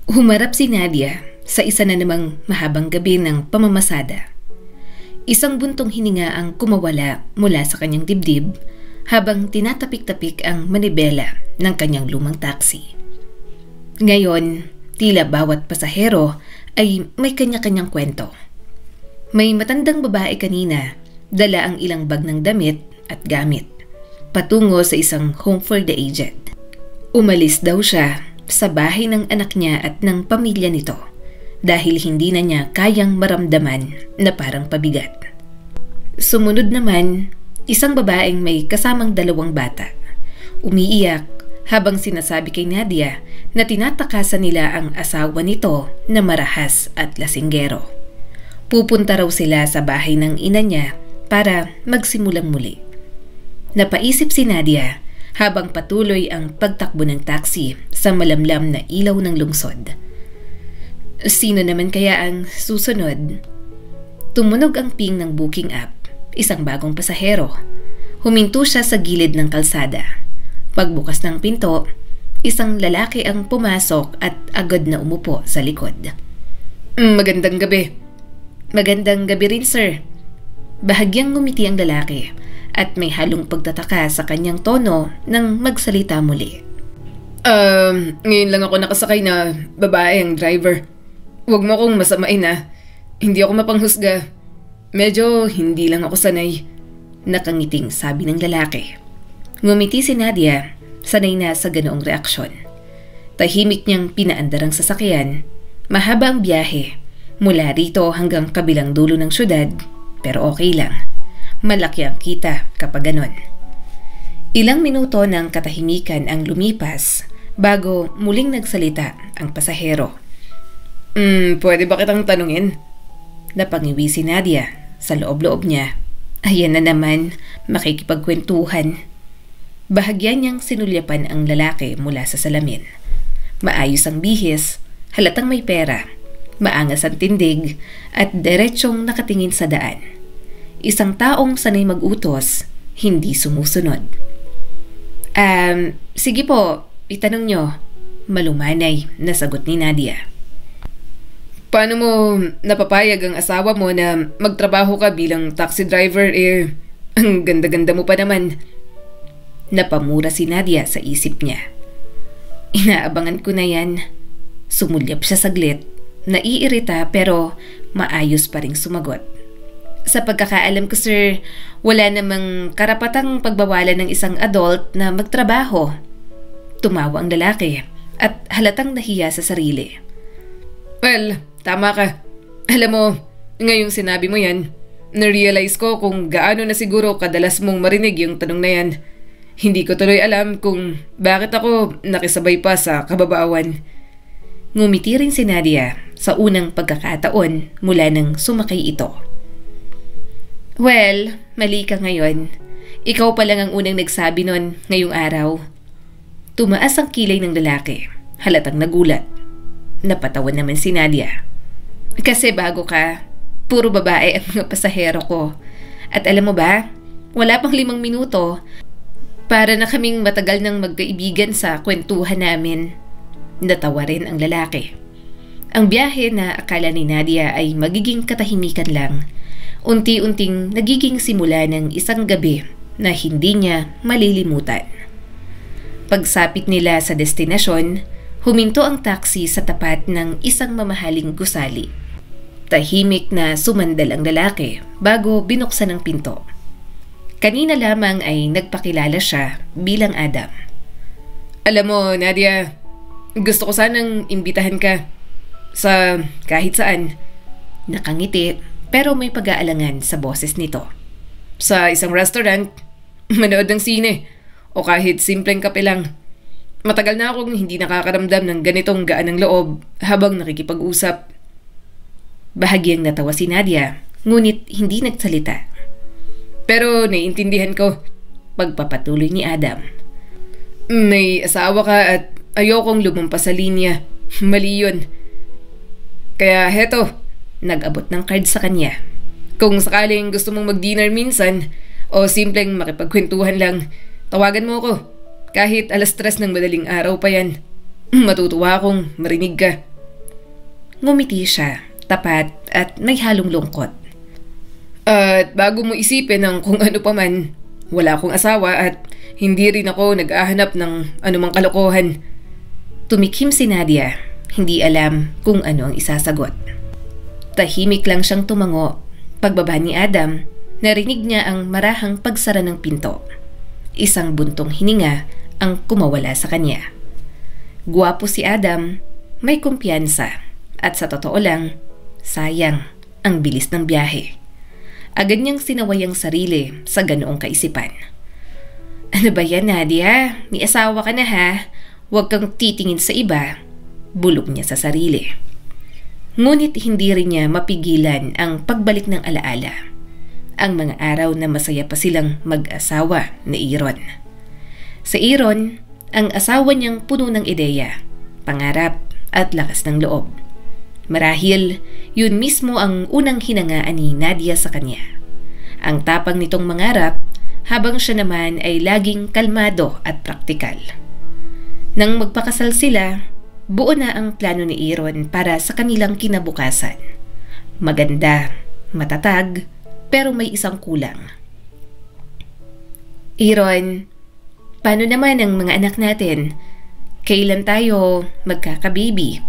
Humarap si Nadia sa isa na namang mahabang gabi ng pamamasada. Isang buntong hininga ang kumawala mula sa kanyang dibdib habang tinatapik-tapik ang manibela ng kanyang lumang taxi. Ngayon, tila bawat pasahero ay may kanya-kanyang kwento. May matandang babae kanina, dala ang ilang bag ng damit at gamit, patungo sa isang home for the aged. Umalis daw siya sa bahay ng anak niya at ng pamilya nito dahil hindi na niya kayang maramdaman na parang pabigat. Sumunod naman, isang babaeng may kasamang 2 bata. Umiiyak habang sinasabi kay Nadia na tinatakasan nila ang asawa nito na marahas at lasinggero. Pupunta raw sila sa bahay ng ina niya para magsimulang muli. Napaisip si Nadia habang patuloy ang pagtakbo ng taxi sa malamlam na ilaw ng lungsod. Sino naman kaya ang susunod? Tumunog ang ping ng booking app, isang bagong pasahero. Huminto siya sa gilid ng kalsada. Pagbukas ng pinto, isang lalaki ang pumasok at agad na umupo sa likod. Magandang gabi. Magandang gabi rin, sir. Bahagyang ngumiti ang lalaki at may halong pagtataka sa kanyang tono nang magsalita muli. Ngayon lang ako nakasakay na babae ang driver. Huwag mo akong masamain na. Hindi ako mapanghusga. Medyo hindi lang ako sanay. Nakangiting sabi ng lalaki. Ngumiti si Nadia, sanay na sa ganoong reaksyon. Tahimik niyang pinaandar ang sasakyan. Mahaba ang biyahe, mula rito hanggang kabilang dulo ng syudad, pero okay lang. Malaki ang kita kapag ganon. Ilang minuto ng katahimikan ang lumipas bago muling nagsalita ang pasahero. Pwede ba kitang tanungin? Napangiwi si Nadia sa loob-loob niya. Ayan na naman, makikipagkwentuhan. Bahagyan niyang sinulyapan ang lalaki mula sa salamin. Maayos ang bihis, halatang may pera, maangas ang tindig at diretsyong nakatingin sa daan. Isang taong sanay mag-utos, hindi sumusunod. Sige po, itanong nyo. Malumanay na sagot ni Nadia. Paano mo napapayag ang asawa mo na magtrabaho ka bilang taxi driver? Ang ganda-ganda mo pa naman. Napamura si Nadia sa isip niya. Inaabangan ko na yan. Sumulyap siya saglit. Naiirita pero maayos pa ring sumagot. Sa pagkakaalam ko, sir, wala namang karapatang pagbawalan ng isang adult na magtrabaho. Tumawa ang lalaki at halatang nahiya sa sarili. Well, tama ka. Alam mo, ngayong sinabi mo yan, na-realize ko kung gaano na siguro kadalas mong marinig yung tanong na yan. Hindi ko tuloy alam kung bakit ako nakisabay pa sa kababawan. Ngumiti rin si Nadia sa unang pagkakataon mula nang sumakay ito. Well, mali ka ngayon. Ikaw pa lang ang unang nagsabi nun ngayong araw. Tumaas ang kilay ng lalaki, halatang nagulat. Napatawa naman si Nadia. Kasi bago ka, puro babae ang mga pasahero ko. At alam mo ba, wala pang 5 minuto, para na kaming matagal nang magkaibigan sa kwentuhan namin. Natawa rin ang lalaki. Ang biyahe na akala ni Nadia ay magiging katahimikan lang, unti-unting nagiging simula ng isang gabi na hindi niya malilimutan. Pagsapit nila sa destinasyon, huminto ang taxi sa tapat ng isang mamahaling gusali. Tahimik na sumandal ang lalaki bago binuksan ang pinto. Kanina lamang ay nagpakilala siya bilang Adam. Alam mo, Nadia, gusto ko sanang imbitahan ka sa kahit saan. Nakangiti pero may pag-aalangan sa boses nito. Sa isang restaurant, manood ng sine, o kahit simpleng kape lang. Matagal na akong hindi nakakaramdam ng ganitong gaan ng loob habang nakikipag-usap. Bahagyang natawa si Nadia, ngunit hindi nagsalita. Pero naiintindihan ko. Pagpapatuloy ni Adam. May asawa ka at ayokong lumampas sa linya. Mali yun. Kaya heto, nag-abot ng card sa kanya. Kung sakaling gusto mong mag-dinner minsan o simpleng makipagkwentuhan lang, tawagan mo ako. Kahit 3:00 ng madaling araw pa yan. Matutuwa akong marinig ka. Ngumiti siya, tapat at may halong lungkot. At bago mo isipin ng kung ano pa man, wala akong asawa at hindi rin ako nag-ahanap ng anumang kalokohan. Tumikim si Nadia, hindi alam kung ano ang isasagot. Tahimik lang siyang tumango. Pagbaba ni Adam, narinig niya ang marahang pagsara ng pinto. Isang buntong hininga ang kumawala sa kanya. Gwapo si Adam, may kumpiyansa, at sa totoo lang, sayang ang bilis ng biyahe. Agad niyang sinaway ang sarili sa ganoong kaisipan. Ano ba yan, Nadia? May asawa ka na ha? Huwag kang titingin sa iba. Bulog niya sa sarili. Ngunit hindi rin niya mapigilan ang pagbalik ng alaala. Ang mga araw na masaya pa silang mag-asawa ni Aaron. Sa Aaron, ang asawa niyang puno ng ideya, pangarap at lakas ng loob. Marahil, yun mismo ang unang hinangaan ni Nadia sa kanya. Ang tapang nitong mangarap, habang siya naman ay laging kalmado at praktikal. Nang magpakasal sila, buo na ang plano ni Aaron para sa kanilang kinabukasan. Maganda, matatag, pero may isang kulang. Aaron, paano naman ang mga anak natin? Kailan tayo magkakababy?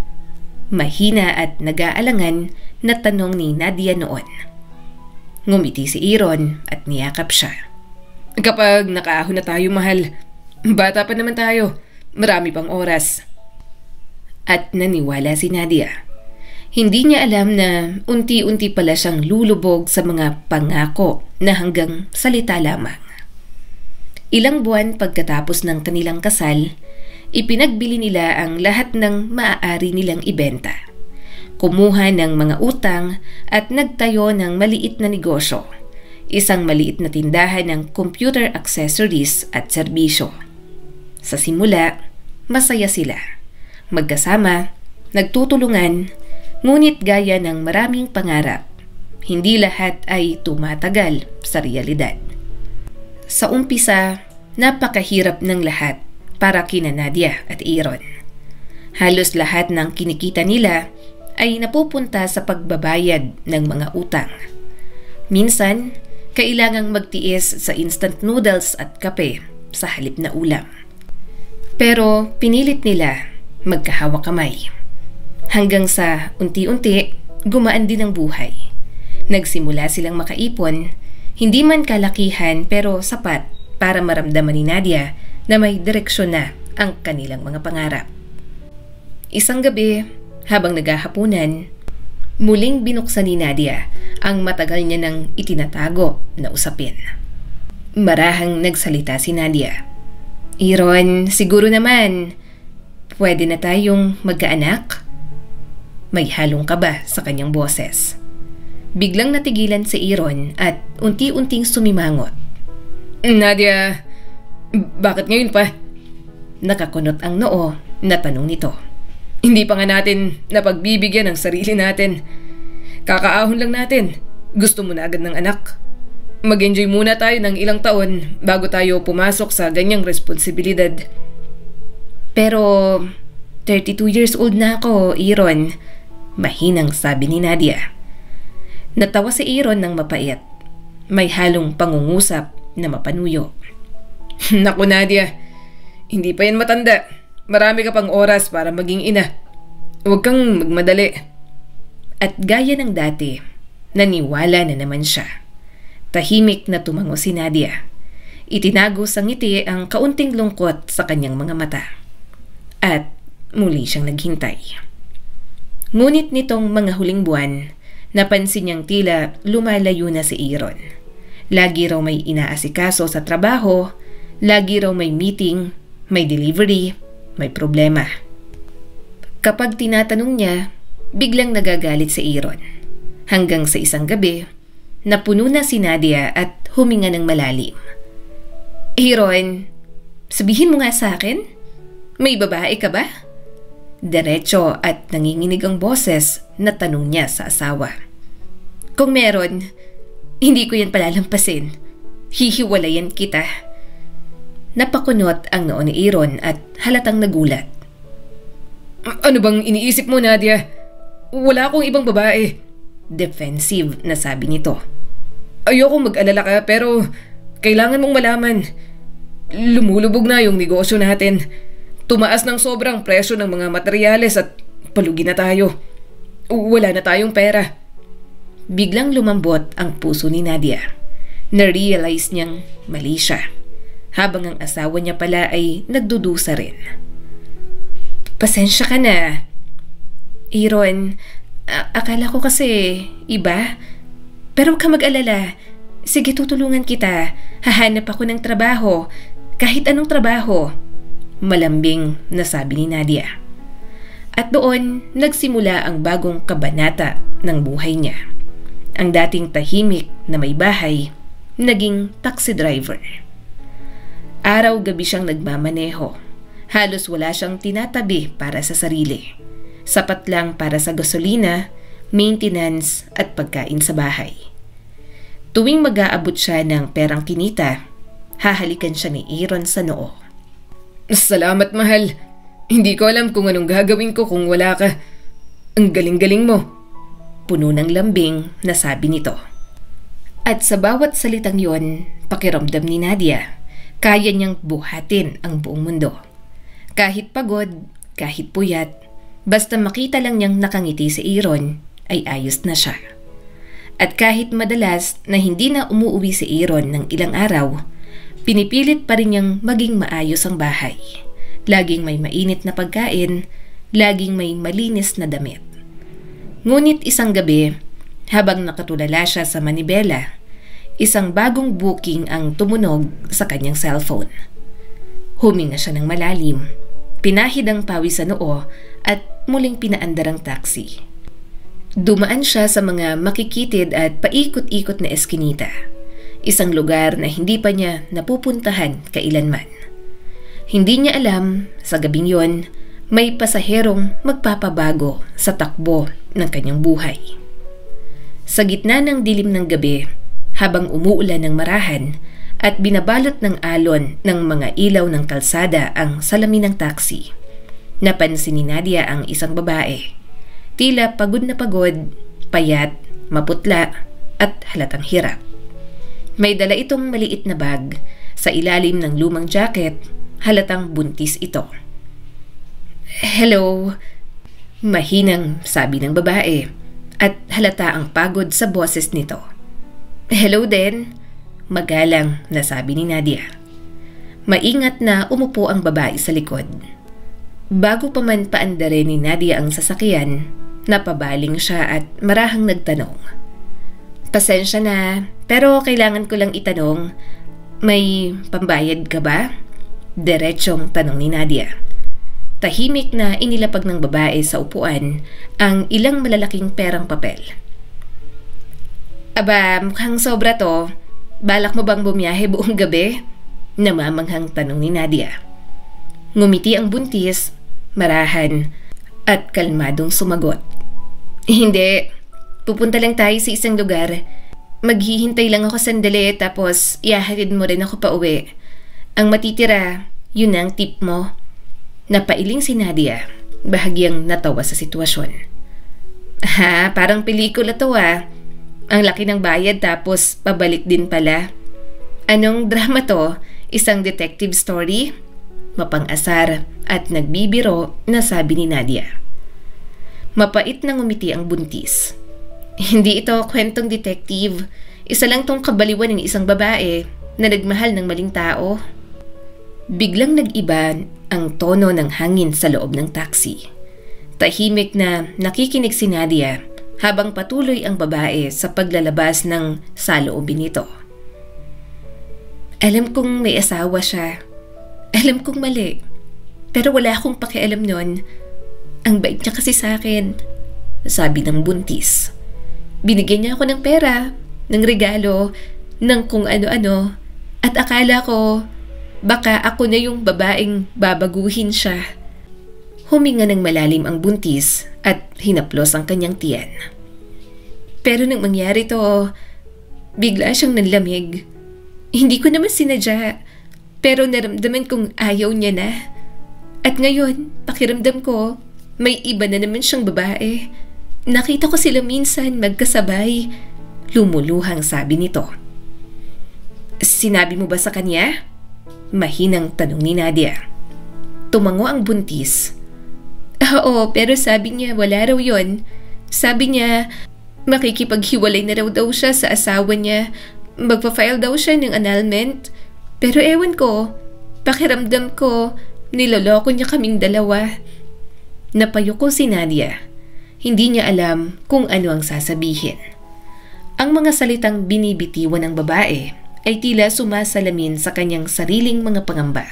Mahina at nag-aalangan na tanong ni Nadia noon. Ngumiti si Aaron at niyakap siya. Kapag nakaahon na tayo, mahal, bata pa naman tayo, marami pang oras. At naniwala si Nadia. Hindi niya alam na unti-unti pala siyang lulubog sa mga pangako na hanggang salita lamang. Ilang buwan pagkatapos ng kanilang kasal, ipinagbili nila ang lahat ng maaari nilang ibenta. Kumuha ng mga utang at nagtayo ng maliit na negosyo. Isang maliit na tindahan ng computer accessories at serbisyo. Sa simula, masaya sila. Magkasama, nagtutulungan, ngunit gaya ng maraming pangarap, hindi lahat ay tumatagal sa realidad. Sa umpisa, napakahirap ng lahat para kina Nadia at Aaron. Halos lahat ng kinikita nila ay napupunta sa pagbabayad ng mga utang. Minsan, kailangang magtiis sa instant noodles at kape sa halip na ulam. Pero pinilit nila magkahawak kamay. Hanggang sa unti-unti, gumaan din ang buhay. Nagsimula silang makaipon, hindi man kalakihan pero sapat para maramdaman ni Nadia na may direksyon na ang kanilang mga pangarap. Isang gabi, habang naghahapunan, muling binuksan ni Nadia ang matagal niya nang itinatago na usapin. Marahang nagsalita si Nadia. Aaron, siguro naman, pwede na tayong magkaanak? May halong kaba sa kanyang boses. Biglang natigilan si Aaron at unti-unting sumimangot. Nadia, bakit ngayon pa? Nakakunot ang noo na tanong nito. Hindi pa nga natin napagbibigyan ng sarili natin. Kakaahon lang natin. Gusto mo na agad ng anak. Mag-enjoy muna tayo ng ilang taon bago tayo pumasok sa ganyang responsibilidad. Pero 32 years old na ako, Aaron. Mahinang sabi ni Nadia. Natawa si Aaron ng mapait. May halong pangungusap na mapanuyo. Naku Nadia, hindi pa yan matanda. Marami ka pang oras para maging ina. Huwag kang magmadali. At gaya ng dati, naniwala na naman siya. Tahimik na tumango si Nadia. Itinago sa ngiti ang kaunting lungkot sa kanyang mga mata. At muli siyang naghintay. Ngunit nitong mga huling buwan, napansin niyang tila lumalayo na si Aaron. Lagi raw may inaasikaso sa trabaho, lagi raw may meeting, may delivery, may problema. Kapag tinatanong niya, biglang nagagalit si Aaron. Hanggang sa isang gabi, napuno na si Nadia at huminga ng malalim. Aaron, sabihin mo nga sa akin, may babae ka ba? Diretso at nanginginig ang boses na tanong niya sa asawa. Kung meron, hindi ko yan palalampasin. Hihiwalayan kita. Napakunot ang noo ni Aaron at halatang nagulat. Ano bang iniisip mo, Nadia? Wala akong ibang babae. Defensive na sabi nito. Ayokong mag-alala ka pero kailangan mong malaman. Lumulubog na yung negosyo natin. Tumaas ng sobrang presyo ng mga materyales at palugi na tayo. Wala na tayong pera. Biglang lumambot ang puso ni Nadia. Na-realize niyang mali siya, habang ang asawa niya pala ay nagdudusa rin. Pasensya ka na. Aaron, akala ko kasi iba. Pero huwag ka mag-alala. Sige, tutulungan kita. Hahanap ako ng trabaho. Kahit anong trabaho. Malambing na sabi ni Nadia. At doon nagsimula ang bagong kabanata ng buhay niya. Ang dating tahimik na may bahay, naging taxi driver. Araw-gabi siyang nagmamaneho. Halos wala siyang tinatabi para sa sarili. Sapat lang para sa gasolina, maintenance at pagkain sa bahay. Tuwing mag-aabot siya ng perang kinita, hahalikan siya ni Aaron sa noo. Salamat, mahal. Hindi ko alam kung anong gagawin ko kung wala ka. Ang galing-galing mo. Puno ng lambing na sabi nito. At sa bawat salitang yon, pakiramdam ni Nadia, kaya niyang buhatin ang buong mundo. Kahit pagod, kahit puyat, basta makita lang niyang nakangiti si Aaron, ay ayos na siya. At kahit madalas na hindi na umuuwi si Aaron ng ilang araw, pinipilit pa rin niyang maging maayos ang bahay. Laging may mainit na pagkain, laging may malinis na damit. Ngunit isang gabi, habang nakatulala siya sa manibela, isang bagong booking ang tumunog sa kanyang cellphone. Huminga siya ng malalim, pinahid ang pawis sa noo at muling pinaandar ang taxi. Dumaan siya sa mga makikitid at paikot-ikot na eskinita. Isang lugar na hindi pa niya napupuntahan kailanman. Hindi niya alam, sa gabing yon, may pasaherong magpapabago sa takbo ng kanyang buhay. Sa gitna ng dilim ng gabi, habang umuulan ng marahan at binabalot ng alon ng mga ilaw ng kalsada ang salamin ng taxi, napansin ni Nadia ang isang babae. Tila pagod na pagod, payat, maputla at halatang hirap. May dala itong maliit na bag. Sa ilalim ng lumang jacket, halatang buntis ito. Hello, mahinang sabi ng babae at halata ang pagod sa boses nito. Hello din, magalang na sabi ni Nadia. Maingat na umupo ang babae sa likod. Bago pa man paandarin ni Nadia ang sasakyan, napabaling siya at marahang nagtanong. Pasensya na, pero kailangan ko lang itanong, may pambayad ka ba? Diretsong tanong ni Nadia. Tahimik na inilapag ng babae sa upuan ang ilang malalaking perang papel. Aba, mukhang sobra to. Balak mo bang bumiyahe buong gabi? Namamanghang tanong ni Nadia. Ngumiti ang buntis, marahan, at kalmadong sumagot. Hindi, pupunta lang tayo sa isang lugar. Maghihintay lang ako sandali tapos ihahatid mo rin ako pa uwi. Ang matitira, yun ang tip mo. Napailing si Nadia, bahagyang natawa sa sitwasyon. Ha, parang pelikula to ah. Ang laki ng bayad tapos pabalik din pala. Anong drama to? Isang detective story? Mapang-asar at nagbibiro na sabi ni Nadia. Mapait na ngumiti ang buntis. Hindi ito kwentong detective. Isa lang tong kabaliwan ng isang babae na nagmahal ng maling tao. Biglang nag-iba ang tono ng hangin sa loob ng taxi. Tahimik na nakikinig si Nadia habang patuloy ang babae sa paglalabas ng saloobin nito. Alam kong may asawa siya. Alam kong mali. Pero wala akong pakialam nun. Ang bait niya kasi sa akin, sabi ng buntis. Binigyan niya ako ng pera, ng regalo, ng kung ano-ano, at akala ko baka ako na yung babaeng babaguhin siya. Huminga ng malalim ang buntis at hinaplos ang kanyang tiyan. Pero nang mangyari to, bigla siyang nanlamig. Hindi ko naman sinadya, pero naramdaman kong ayaw niya na. At ngayon, pakiramdam ko, may iba na naman siyang babae. Nakita ko sila minsan magkasabay. Lumuluhang sabi nito. Sinabi mo ba sa kanya? Mahinang tanong ni Nadia. Tumango ang buntis. Oo, pero sabi niya wala raw yon. Sabi niya makikipaghiwalay na raw daw siya sa asawa niya. Magpa-file daw siya ng annulment. Pero ewan ko, pakiramdam ko, niloloko niya kaming dalawa. Napayuko si Nadia. Hindi niya alam kung ano ang sasabihin. Ang mga salitang binibitiwan ng babae ay tila sumasalamin sa kanyang sariling mga pangamba.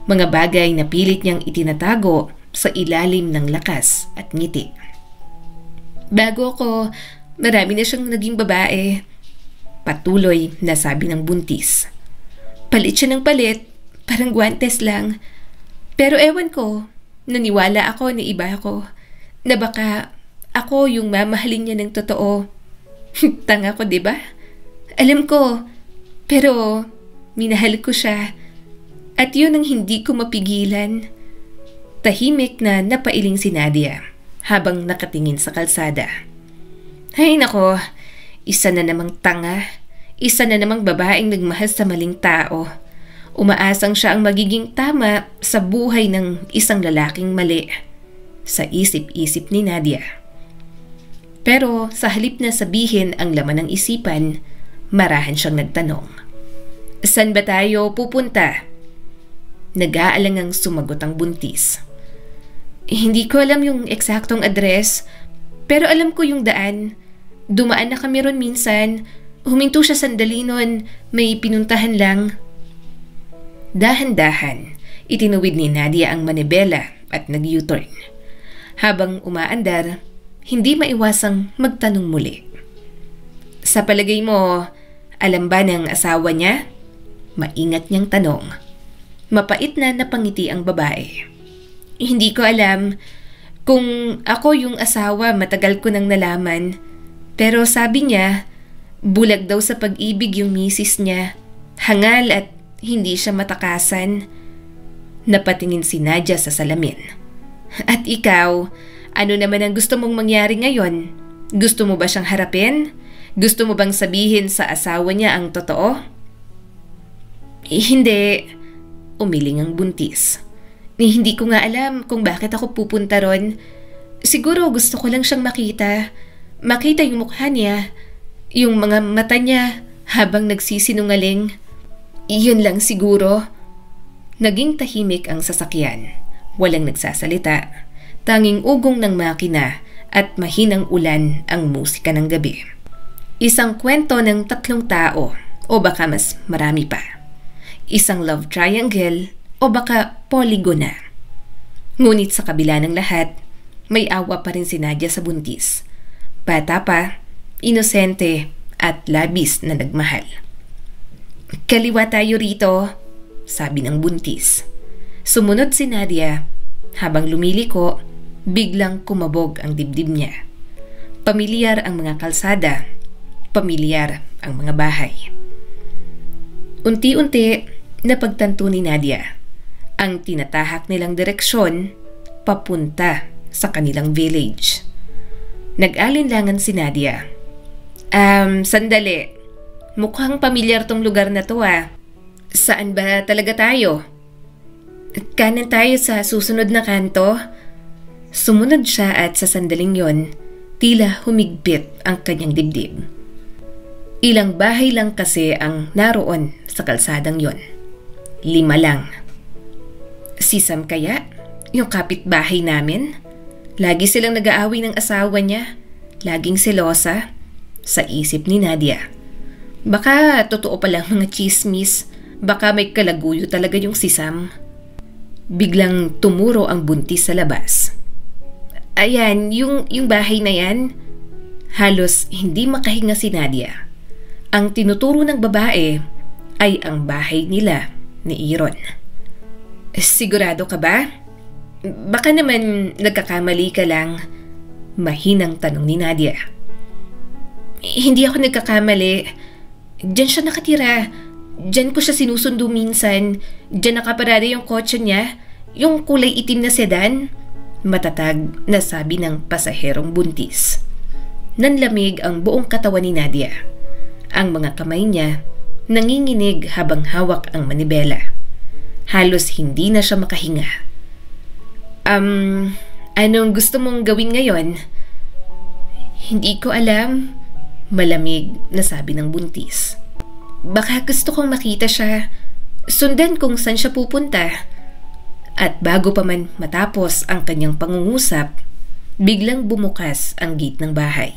Mga bagay na pilit niyang itinatago sa ilalim ng lakas at ngiti. Bago ako, marami na siyang naging babae. Patuloy na sabi ng buntis. Palit siya ng palit, parang guwantes lang. Pero ewan ko, naniwala ako na iba ako. Na baka ako yung mamahalin niya ng totoo. Tanga ko, diba? Alam ko, pero minahal ko siya. At yun ang hindi ko mapigilan. Tahimik na napailing si Nadia habang nakatingin sa kalsada. Ay nako, isa na namang tanga. Isa na namang babaeng nagmahal sa maling tao. Umaasang siya ang magiging tama sa buhay ng isang lalaking mali. Sa isip-isip ni Nadia. Pero sa halip na sabihin ang laman ng isipan, marahan siyang nagtanong. Saan ba tayo pupunta? Nag-aalangang sumagot ang buntis. Hindi ko alam yung eksaktong address, pero alam ko yung daan. Dumaan na kami ron minsan. Huminto siya sandali nun, may pinuntahan lang. Dahan-dahan, itinuwid ni Nadia ang manibela at nag-U-turn. Habang umaandar, hindi maiwasang magtanong muli. Sa palagay mo, alam ba ng asawa niya? Maingat niyang tanong. Mapait na napangiti ang babae. Hindi ko alam. Kung ako yung asawa, matagal ko nang nalaman. Pero sabi niya, bulag daw sa pag-ibig yung misis niya. Hangal at hindi siya matakasan. Napatingin si Nadia sa salamin. At ikaw, ano naman ang gusto mong mangyari ngayon? Gusto mo ba siyang harapin? Gusto mo bang sabihin sa asawa niya ang totoo? Hindi. Umiling ang buntis. Hindi ko nga alam kung bakit ako pupunta ron. Siguro gusto ko lang siyang makita. Makita yung mukha niya. Yung mga mata niya habang nagsisinungaling. Iyon lang siguro. Naging tahimik ang sasakyan. Walang nagsasalita. Tanging ugong ng makina at mahinang ulan ang musika ng gabi. Isang kwento ng tatlong tao o baka mas marami pa. Isang love triangle o baka polygona. Ngunit sa kabila ng lahat, may awa pa rin si Nadia sa buntis. Bata pa, inosente at labis na nagmahal. Kaliwa tayo rito, sabi ng buntis. Sumunod si Nadia. Habang lumiliko, biglang kumabog ang dibdib niya. Pamilyar ang mga kalsada, pamilyar ang mga bahay. Unti-unti, napagtanto ni Nadia ang tinatahak nilang direksyon papunta sa kanilang village. Nag-alinlangan si Nadia. Sandali. Mukhang pamilyar tong lugar na to ah. Saan ba talaga tayo? Kanan tayo sa susunod na kanto. Sumunod siya at sa sandaling yon, tila humigpit ang kanyang dibdib. Ilang bahay lang kasi ang naroon sa kalsadang yon. 5 lang. Si Sam kaya? Yung kapitbahay namin? Lagi silang nag-aaway ng asawa niya. Laging selosa. Sa isip ni Nadia. Baka totoo palang mga chismis. Baka may kalaguyo talaga yung si Sam. Biglang tumuro ang buntis sa labas. Ayan, yung bahay na yan. Halos hindi makahinga si Nadia. Ang tinuturo ng babae ay ang bahay nila ni Aaron. Sigurado ka ba? Baka naman nagkakamali ka lang. Mahinang tanong ni Nadia. Hindi ako nagkakamali. Diyan siya nakatira. Diyan ko siya sinusundo minsan. Diyan nakaparada yung kotse niya. Yung kulay itim na sedan. Matatag na sabi ng pasaherong buntis. Nanlamig ang buong katawan ni Nadia. Ang mga kamay niya nanginginig habang hawak ang manibela. Halos hindi na siya makahinga. Anong gusto mong gawin ngayon? Hindi ko alam, malamig na sabi ng buntis. Baka gusto kong makita siya, sundan kung saan siya pupunta. At bago pa man matapos ang kanyang pangungusap, biglang bumukas ang gate ng bahay.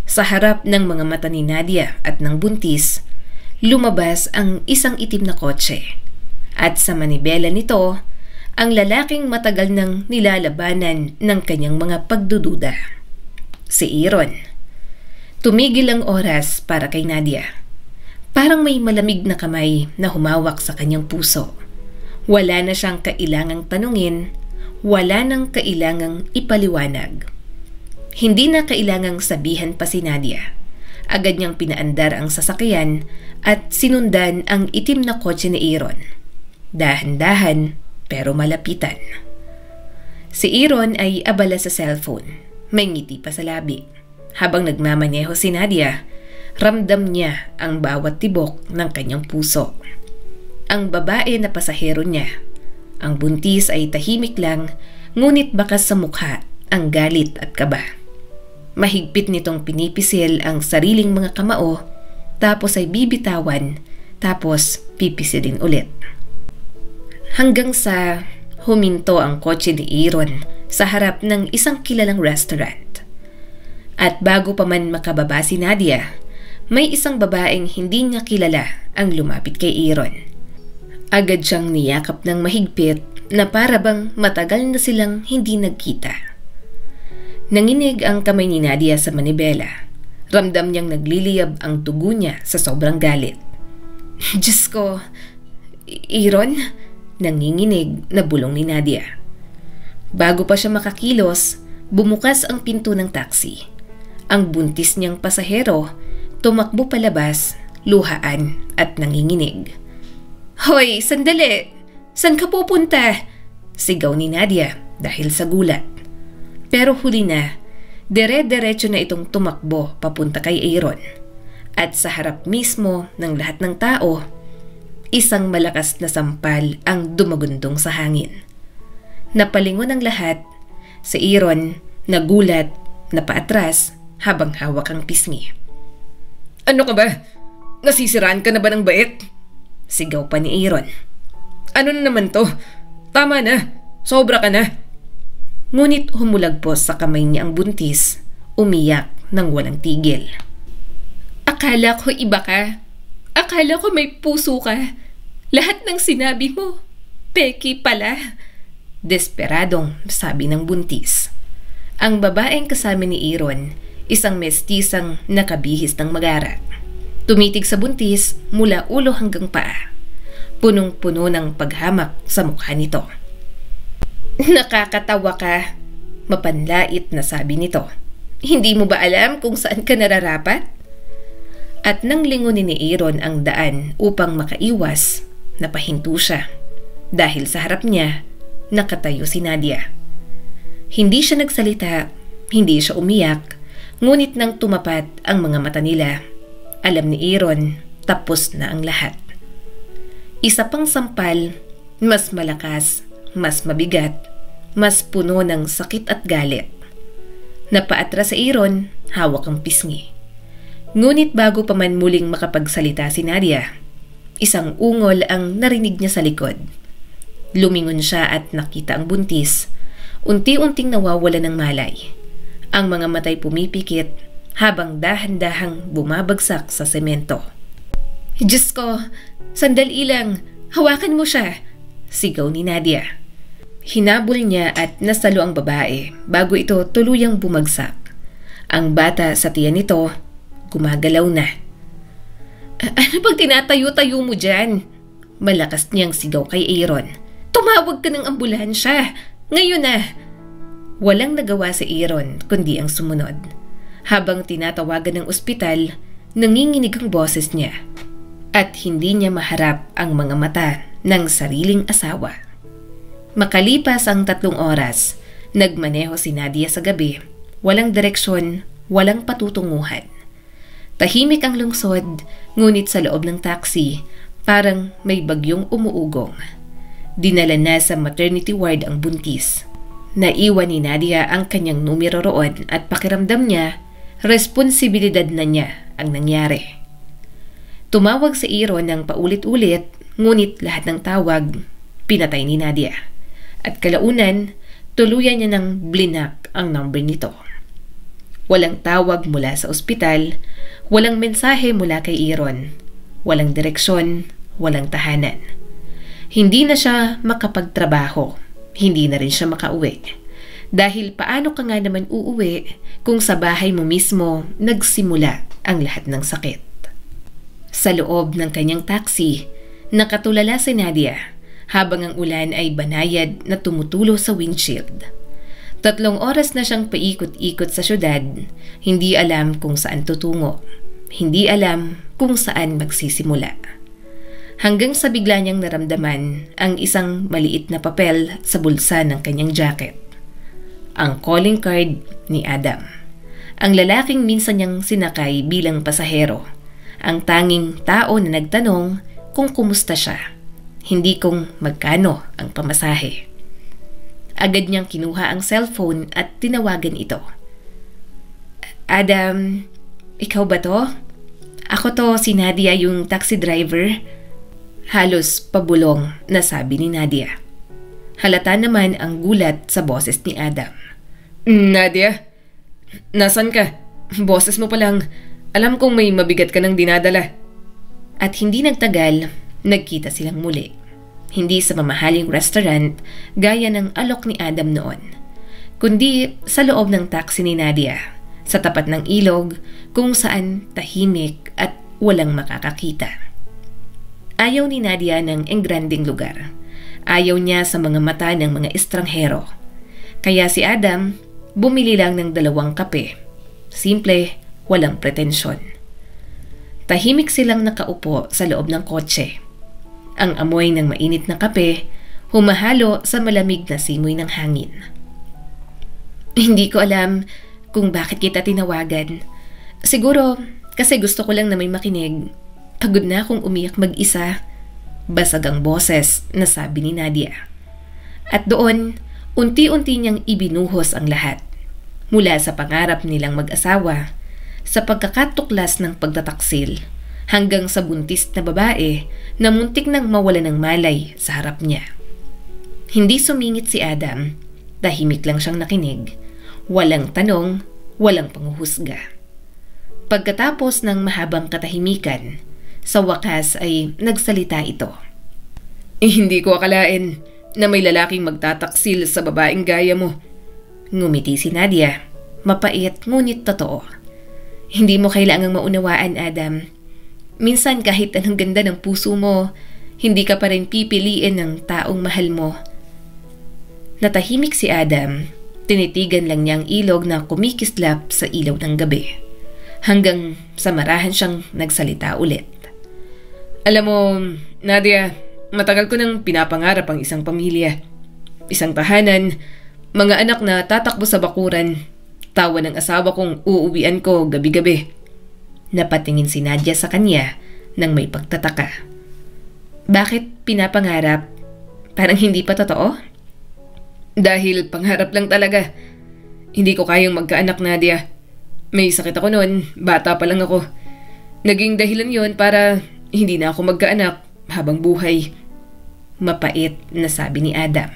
Sa harap ng mga mata ni Nadia at ng buntis, lumabas ang isang itim na kotse. At sa manibela nito, ang lalaking matagal nang nilalabanan ng kanyang mga pagdududa. Si Aaron. Tumigil ang oras para kay Nadia. Parang may malamig na kamay na humawak sa kanyang puso. Wala na siyang kailangang tanungin, wala nang kailangang ipaliwanag. Hindi na kailangang sabihan pa si Nadia. Agad niyang pinaandar ang sasakyan at sinundan ang itim na kotse ni Aaron. Dahan-dahan pero malapitan. Si Aaron ay abala sa cellphone. May ngiti pa sa labi. Habang nagmamaneho si Nadia, ramdam niya ang bawat tibok ng kanyang puso. Ang babae na pasahero niya. Ang buntis ay tahimik lang, ngunit bakas sa mukha ang galit at kaba. Mahigpit nitong pinipisil ang sariling mga kamao, tapos ay bibitawan, tapos pipisilin ulit. Hanggang sa huminto ang kotse ni Aaron sa harap ng isang kilalang restaurant. At bago pa man makababa si Nadia, may isang babaeng hindi niya kilala ang lumapit kay Aaron. Agad siyang niyakap ng mahigpit na para bang matagal na silang hindi nagkita. Nanginig ang kamay ni Nadia sa manibela. Ramdam niyang nagliliyab ang tugo niya sa sobrang galit. Diyos ko, Aaron? Nanginginig na bulong ni Nadia. Bago pa siya makakilos, bumukas ang pinto ng taxi. Ang buntis niyang pasahero tumakbo palabas, luhaan at nanginginig. Hoy, sandali! San ka pupunta? Sigaw ni Nadia dahil sa gulat. Pero huli na, dire-diretso na itong tumakbo papunta kay Aaron. At sa harap mismo ng lahat ng tao, isang malakas na sampal ang dumagundong sa hangin. Napalingon ang lahat, si Aaron nagulat na paatras habang hawak ang pisngi. Ano ka ba? Nasisiraan ka na ba ng bait? Sigaw pa ni Aaron. Ano na naman to? Tama na. Sobra ka na. Ngunit humulagpos sa kamay niya ang buntis, umiyak ng walang tigil. Akala ko iba ka. Akala ko may puso ka. Lahat ng sinabi mo, peki pala. Desperadong sabi ng buntis. Ang babaeng kasama ni Aaron, isang mestisang nakabihis ng magara. Tumitig sa buntis mula ulo hanggang paa. Punong-puno ng paghamak sa mukha nito. Nakakatawa ka, mapanlait na sabi nito. Hindi mo ba alam kung saan ka nararapat? At nang lingunin ni Aaron ang daan upang makaiwas, napahinto siya. Dahil sa harap niya, nakatayo si Nadia. Hindi siya nagsalita, hindi siya umiyak, ngunit nang tumapat ang mga mata nila, alam ni Aaron, tapos na ang lahat. Isa pang sampal, mas malakas, mas mabigat, mas puno ng sakit at galit. Napaatras sa Aaron, hawak ang pisngi. Ngunit bago pa man muling makapagsalita si Nadia, isang ungol ang narinig niya sa likod. Lumingon siya at nakita ang buntis, unti-unting nawawala ng malay. Ang mga matay pumipikit habang dahan-dahang bumabagsak sa semento. Diyos ko, sandali lang, hawakan mo siya, sigaw ni Nadia. Hinabol niya at nasalo ang babae bago ito tuluyang bumagsak. Ang bata sa tiyan nito, gumagalaw na. Ano bang tinatayo-tayo mo dyan? Malakas niyang sigaw kay Aaron. Tumawag ka ng ambulansya, ngayon na. Walang nagawa si Aaron kundi ang sumunod. Habang tinatawagan ng ospital, nanginginig ang boses niya. At hindi niya maharap ang mga mata ng sariling asawa. Makalipas ang 3 oras, Nagmaneho si Nadia sa gabi, walang direksyon, walang patutunguhan. Tahimik ang lungsod, ngunit sa loob ng taxi, parang may bagyong umuugong. Dinala na sa maternity ward ang buntis. Naiwan ni Nadia ang kanyang numero roon at pakiramdam niya, responsibilidad na niya ang nangyari. Tumawag sa Aaron ng paulit-ulit, ngunit lahat ng tawag, pinatay ni Nadia. At kalaunan, tuluyan niya ng blinak ang number nito. Walang tawag mula sa ospital, walang mensahe mula kay Aaron, walang direksyon, walang tahanan. Hindi na siya makapagtrabaho, hindi na rin siya makauwi. Dahil paano ka nga naman uuwi kung sa bahay mo mismo nagsimula ang lahat ng sakit? Sa loob ng kanyang taxi, nakatulala si Nadia habang ang ulan ay banayad na tumutulo sa windshield. 3 oras na siyang paikot-ikot sa syudad, hindi alam kung saan tutungo, hindi alam kung saan magsisimula. Hanggang sa bigla niyang naramdaman ang isang maliit na papel sa bulsa ng kanyang jacket. Ang calling card ni Adam. Ang lalaking minsan niyang sinakay bilang pasahero. Ang tanging tao na nagtanong kung kumusta siya. Hindi kung magkano ang pamasahe. Agad niyang kinuha ang cellphone at tinawagan ito. Adam, ikaw ba to? Ako to, si Nadia, yung taxi driver. Halos pabulong na sabi ni Nadia. Halata naman ang gulat sa boses ni Adam. Nadia, nasan ka? Boses mo pa lang. Alam kong may mabigat ka ng dinadala. At hindi nagtagal, nagkita silang muli. Hindi sa mamahaling restaurant gaya ng alok ni Adam noon, kundi sa loob ng taxi ni Nadia, sa tapat ng ilog kung saan tahimik at walang makakakita. Ayaw ni Nadia ng engranding lugar. Ayaw niya sa mga mata ng mga estranghero. Kaya si Adam, bumili lang ng 2 kape. Simple, walang pretensyon. Tahimik silang nakaupo sa loob ng kotse. Ang amoy ng mainit na kape, humahalo sa malamig na simoy ng hangin. Hindi ko alam kung bakit kita tinawagan. Siguro kasi gusto ko lang na may makinig. Pagod na akong umiyak mag-isa. Basag ang boses na sabi ni Nadia. At doon, unti-unti niyang ibinuhos ang lahat. Mula sa pangarap nilang mag-asawa, sa pagkakatuklas ng pagtataksil, hanggang sa buntis na babae na muntik nang mawala ng malay sa harap niya. Hindi sumingit si Adam. Tahimik lang siyang nakinig. Walang tanong, walang panghuhusga. Pagkatapos ng mahabang katahimikan, sa wakas ay nagsalita ito. Hindi ko akalain na may lalaking magtataksil sa babaeng gaya mo. Ngumiti si Nadia, mapait ngunit totoo. Hindi mo kailangang maunawaan, Adam. Minsan kahit anong ganda ng puso mo, hindi ka pa rin pipiliin ng taong mahal mo. Natahimik si Adam, tinitigan lang niya ang ilog na kumikislap sa ilaw ng gabi. Hanggang sa marahan siyang nagsalita ulit. Alam mo, Nadia, matagal ko nang pinapangarap ang isang pamilya. Isang tahanan, mga anak na tatakbo sa bakuran, tawa ng asawa kong uuwian ko gabi-gabi. Napatingin si Nadia sa kanya nang may pagtataka. Bakit pinapangarap? Parang hindi pa totoo? Dahil pangarap lang talaga. Hindi ko kayang magkaanak, Nadia. May sakit ako noon, bata pa lang ako. Naging dahilan yon para hindi na ako magkaanak habang buhay. Mapait na sabi ni Adam.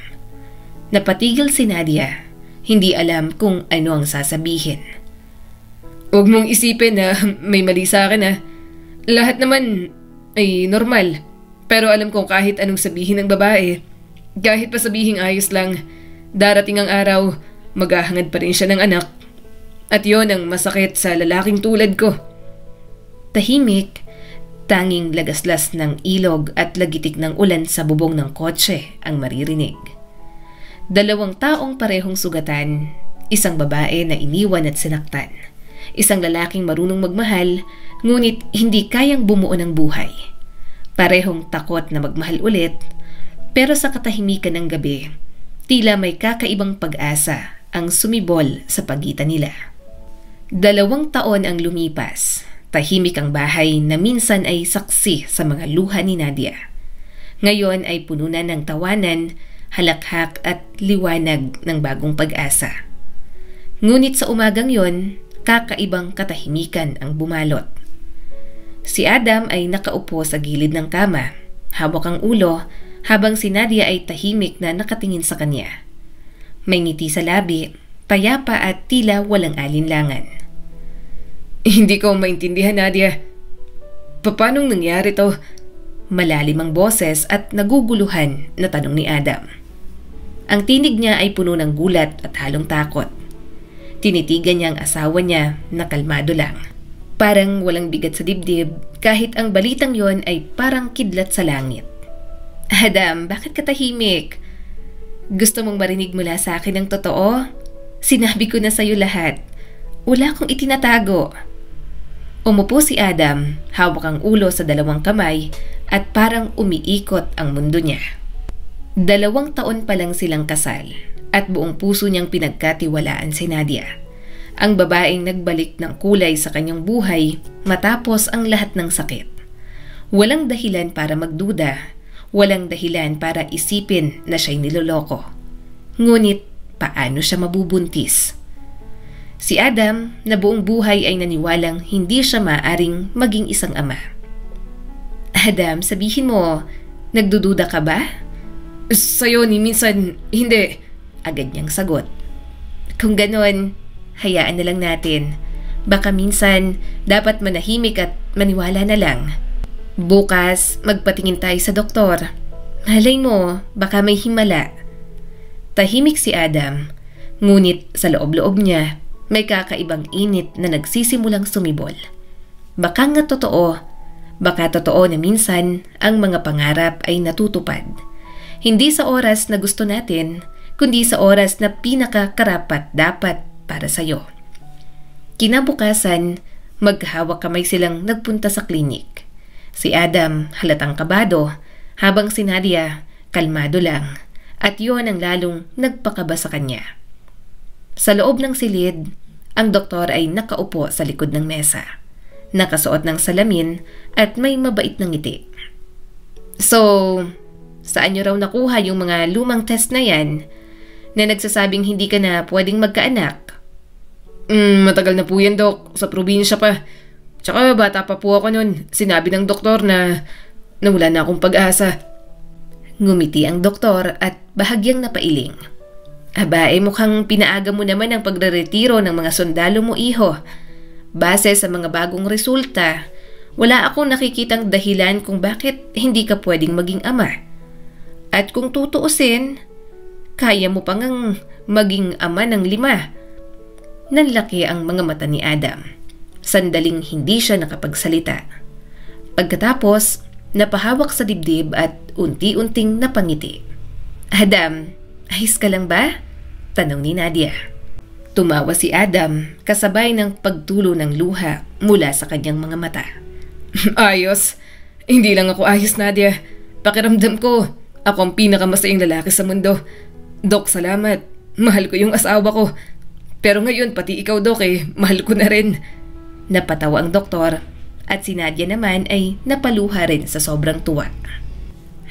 Napatigil si Nadia, hindi alam kung ano ang sasabihin. Huwag mong isipin na may mali sa akin ha. Lahat naman ay normal. Pero alam kong kahit anong sabihin ng babae, kahit pa sabihing ayos lang, darating ang araw, maghahangad pa rin siya ng anak. At yon ang masakit sa lalaking tulad ko. Tahimik, tanging lagaslas ng ilog at lagitik ng ulan sa bubong ng kotse ang maririnig. 2 taong parehong sugatan, isang babae na iniwan at sinaktan. Isang lalaking marunong magmahal, ngunit hindi kayang bumuo ng buhay. Parehong takot na magmahal ulit, pero sa katahimikan ng gabi, Tila may kakaibang pag-asa ang sumibol sa pagitan nila. 2 taon ang lumipas. Tahimik ang bahay na minsan ay saksi sa mga luha ni Nadia. Ngayon ay puno na ng tawanan, halakhak at liwanag ng bagong pag-asa. Ngunit sa umagang yon, kakaibang katahimikan ang bumalot. Si Adam ay nakaupo sa gilid ng kama, hawak ang ulo, habang si Nadia ay tahimik na nakatingin sa kanya. May ngiti sa labi, payapa at tila walang alinlangan. Hindi ko maintindihan, Nadia. Paanong nangyari to? Malalim ang boses at naguguluhan na tanong ni Adam. Ang tinig niya ay puno ng gulat at halong takot. Tinitigan niya ang asawa niya na kalmado lang. Parang walang bigat sa dibdib kahit ang balitang yon ay parang kidlat sa langit. Adam, bakit ka tahimik? Gusto mong marinig mula sa akin ang totoo? Sinabi ko na sa'yo lahat. Wala akong itinatago. Umupo si Adam, hawak ang ulo sa 2 kamay at parang umiikot ang mundo niya. 2 taon pa lang silang kasal at buong puso niyang pinagkatiwalaan si Nadia. Ang babaeng nagbalik ng kulay sa kanyang buhay matapos ang lahat ng sakit. Walang dahilan para magduda, walang dahilan para isipin na siya'y niloloko. Ngunit paano siya mabubuntis? Si Adam na buong buhay ay naniwalang hindi siya maaring maging isang ama. Adam, sabihin mo, nagdududa ka ba? Sa'yo ni minsan, hindi. Agad niyang sagot. Kung ganon, hayaan na lang natin. Baka minsan, dapat manahimik at maniwala na lang. Bukas, magpatingin tayo sa doktor. Malay mo, baka may himala. Tahimik si Adam, ngunit sa loob-loob niya, may kakaibang init na nagsisimulang sumibol. Baka nga totoo, baka totoo na minsan ang mga pangarap ay natutupad. Hindi sa oras na gusto natin, kundi sa oras na pinakakarapat dapat para sa'yo. Kinabukasan, maghawak kamay silang nagpunta sa klinik. Si Adam halatang kabado, habang si Nadia kalmado lang, at yun ang lalong nagpakaba sa kanya. Sa loob ng silid, ang doktor ay nakaupo sa likod ng mesa. Nakasuot ng salamin at may mabait na ngiti. So, saan niyo raw nakuha yung mga lumang test na yan na nagsasabing hindi ka na pwedeng magkaanak? Matagal na po yan, Dok. Sa probinsya pa. Tsaka bata pa po ako nun. Sinabi ng doktor na wala na akong pag-asa. Ngumiti ang doktor at bahagyang napailing. Aba, mukhang pinaaga mo naman ang pagreretiro ng mga sundalo mo, iho. Base sa mga bagong resulta, wala akong nakikitang dahilan kung bakit hindi ka pwedeng maging ama. At kung tutuusin, kaya mo pang maging ama ng 5. Nanlaki ang mga mata ni Adam. Sandaling hindi siya nakapagsalita. Pagkatapos, napahawak sa dibdib at unti-unting napangiti. Adam, ayos ka lang ba? Tanong ni Nadia. Tumawa si Adam kasabay ng pagtulo ng luha mula sa kanyang mga mata. Ayos. Hindi lang ako ayos, Nadia. Pakiramdam ko, ako ang pinakamasayang lalaki sa mundo. Dok, salamat. Mahal ko yung asawa ko. Pero ngayon, pati ikaw, Dok, mahal ko na rin. Napatawa ang doktor at si Nadia naman ay napaluha rin sa sobrang tuwa.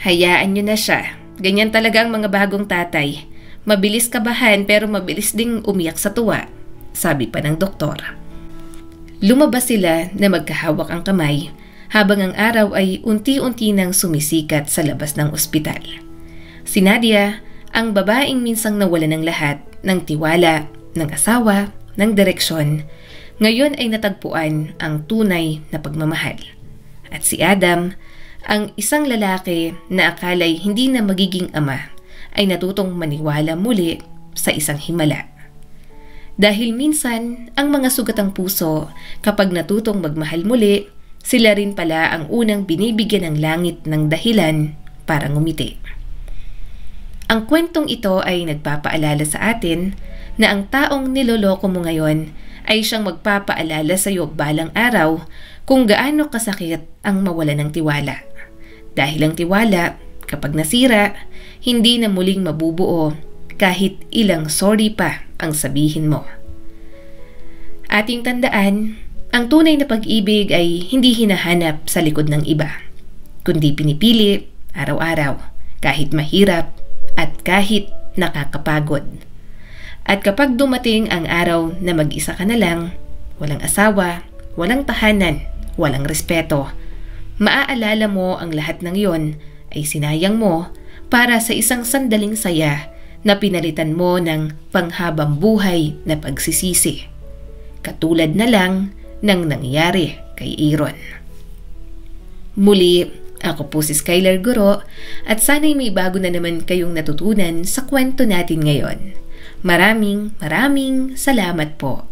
Hayaan niyo na siya. Ganyan talaga ang mga bagong tatay. Mabilis kabahan pero mabilis ding umiyak sa tuwa, sabi pa ng doktor. Lumabas sila na magkahawak ang kamay habang ang araw ay unti-unti nang sumisikat sa labas ng ospital. Si Nadia, ang babaeng minsang nawala ng lahat, ng tiwala, ng asawa, ng direksyon, ngayon ay natagpuan ang tunay na pagmamahal. At si Adam, ang isang lalaki na akalay hindi na magiging ama, ay natutong maniwala muli sa isang himala. Dahil minsan, ang mga sugatang puso, kapag natutong magmahal muli, sila rin pala ang unang binibigyan ng langit ng dahilan para ngumiti. Ang kwentong ito ay nagpapaalala sa atin na ang taong niloloko mo ngayon ay siyang magpapaalala sa iyo balang araw kung gaano kasakit ang mawala ng tiwala. Dahil ang tiwala, kapag nasira, hindi na muling mabubuo kahit ilang sorry pa ang sabihin mo. Ating tandaan, ang tunay na pag-ibig ay hindi hinahanap sa likod ng iba, kundi pinipili araw-araw, kahit mahirap at kahit nakakapagod. At kapag dumating ang araw na mag-isa ka na lang, walang asawa, walang tahanan, walang respeto, maaalala mo ang lahat ng yon ay sinayang mo para sa isang sandaling saya na pinalitan mo ng panghabang buhay na pagsisisi. Katulad na lang ng nangyari kay Aaron. Muli, ako po si Skylar Guro at sana'y may bago na naman kayong natutunan sa kwento natin ngayon. Maraming salamat po.